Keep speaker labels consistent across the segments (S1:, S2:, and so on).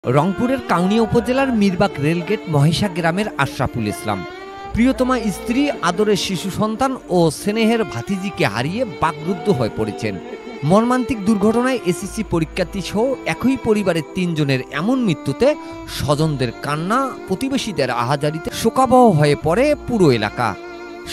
S1: রংপুরের কাউনিয়া উপজেলার মিরবাগ রেলগেট মহেশা গ্রামের আশরাফুল ইসলাম প্রিয়তমা স্ত্রী, আদরের শিশু সন্তান ও স্নেহের ভাতিজিকে হারিয়ে বাকরুদ্ধ হয়ে পড়েছেন। মর্মান্তিক দুর্ঘটনায় এসএসসি পরীক্ষার্থী সহ একই পরিবারের ৩ জনের এমন মৃত্যুতে স্বজনদের কান্না, প্রতিবেশীদের আহাজারিতে শোকাবহ হয়ে পড়ে পুরো এলাকা।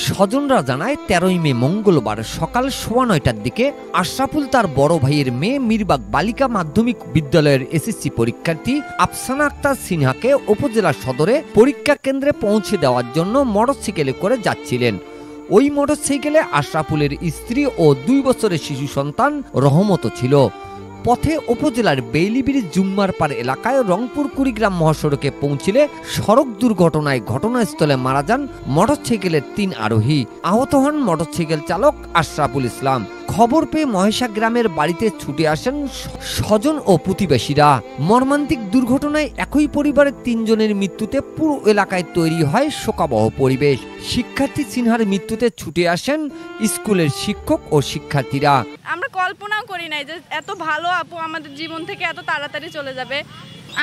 S1: স্বজনরা জানায় ১৩ই মে মঙ্গলবার সকাল ৯:১টার দিকে আশরাফুল তার বড় ভাইয়ের মেয়ে মিরবাগ বালিকা মাধ্যমিক বিদ্যালয়ের এসএসসি পরীক্ষার্থী আফসানা আক্তার সিনহাকে উপজেলা সদরে পরীক্ষা কেন্দ্রে পৌঁছে দেওয়ার জন্য মোটরসাইকেলে করে যাচ্ছিলেন। ওই মোটরসাইকেলে আশরাফুলের স্ত্রী ও ২ বছরের শিশু সন্তান রহমত ছিল। পথে উপজেলার বেইলিবির জুম্মারপাড় এলাকায় রংপুর কুড়িগ্রাম মহাসড়কে পৌঁছিলে সড়ক দুর্ঘটনায় ঘটনাস্থলে মারা যান মোটরসাইকেলের ৩ আরোহী। আহত হন মোটরসাইকেল চালক আশরাফুল ইসলাম। খবর পেয়ে মহেশা গ্রামের বাড়িতে ছুটে আসেন স্বজন ও প্রতিবেশীরা। মর্মান্তিক দুর্ঘটনায় একই পরিবারের ৩ জনের মৃত্যুতে পুরো এলাকায় তৈরি হয় শোকাবহ পরিবেশ। শিক্ষার্থী সিনহার মৃত্যুতে ছুটে আসেন স্কুলের শিক্ষক ও শিক্ষার্থীরা।
S2: আমরা কল্পনাও করি নাই যে এত ভালো আপু আমাদের জীবন থেকে এত তাড়াতাড়ি চলে যাবে।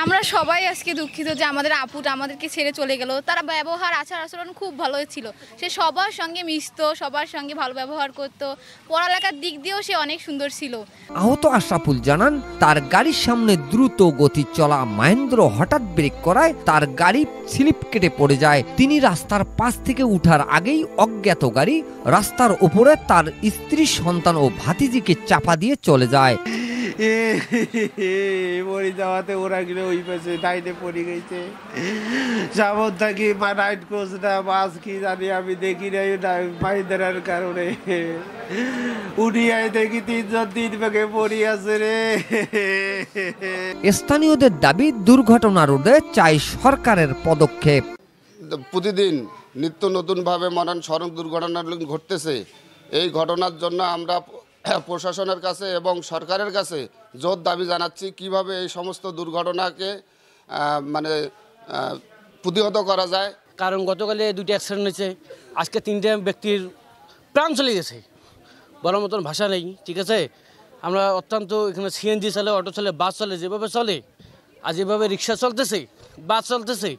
S3: আমরা সবাই আজকে দুঃখিত যে আমাদের আপুটা আমাদেরকে ছেড়ে চলে গেল। তারা ব্যবহার, আচার আচরণ খুব ভালো ছিল। সে সবার সঙ্গে মিশতো, সবার সঙ্গে ভালো ব্যবহার করত, পড়ালেখার দিক দিয়েও সে অনেক সুন্দর ছিল।
S1: আহত আশরাফুল জানান, তার গাড়ির সামনে দ্রুত গতি চলা মাহেন্দ্র হঠাৎ ব্রেক করায় তার গাড়ি স্লিপ কেটে পড়ে যায়। তিনি রাস্তার পাশ থেকে উঠার আগেই অজ্ঞাত গাড়ি রাস্তার উপরে তার স্ত্রী, সন্তান ও ভাতিজিকে চাপা দিয়ে চলে যায়।
S4: পড়ে যাওয়াতে ওরা গেলে ওই পাশে ডাইনে পড়ে গেছে। সামন থাকি নাইট কোচ না বাস কি জানি আমি দেখি নাই মাইদার কারণে উঠিয়াই দেখি ৩ জন ৩ ভাগে পড়ে আছে রে।
S1: স্থানীয়দের দাবি, দুর্ঘটনা রোধে চাই সরকারের পদক্ষেপ।
S5: প্রতিদিন নিত্য নতুনভাবে মরণ সড়ক দুর্ঘটনা ঘটতেছে। এই ঘটনার জন্য আমরা প্রশাসনের কাছে এবং সরকারের কাছে জোর দাবি জানাচ্ছি কিভাবে এই সমস্ত দুর্ঘটনাকে প্রতিহত করা যায়।
S6: কারণ গতকালে 2টি অ্যাক্সিডেন্ট হয়েছে, আজকে 3টে ব্যক্তির প্রাণ চলে গেছে। বলার মতন ভাষা নেই, ঠিক আছে। আমরা অত্যন্ত এখানে সিএনজি চলে, অটো চলে, বাস চলে, যেভাবে চলে আর যেভাবে রিক্সা চলতেছে, বাস চলতেছে,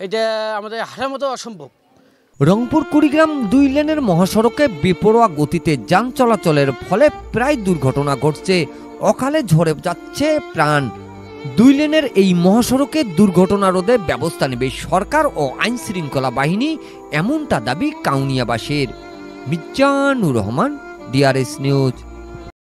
S6: এটা আমাদের হারার মতো অসম্ভব।
S1: রংপুর কুড়িগ্রাম 2 লেনের মহাসড়কে বেপরোয়া গতিতে যান চলাচলের ফলে প্রায় দুর্ঘটনা ঘটছে। অকালে ঝরে যাচ্ছে প্রাণ। 2 লেনের এই মহাসড়কে দুর্ঘটনা রোধে ব্যবস্থা নেবে সরকার ও আইন শৃঙ্খলা বাহিনী, এমনটা দাবি কাউনিয়াবাসীর। Mizanur Rahman, DRS news.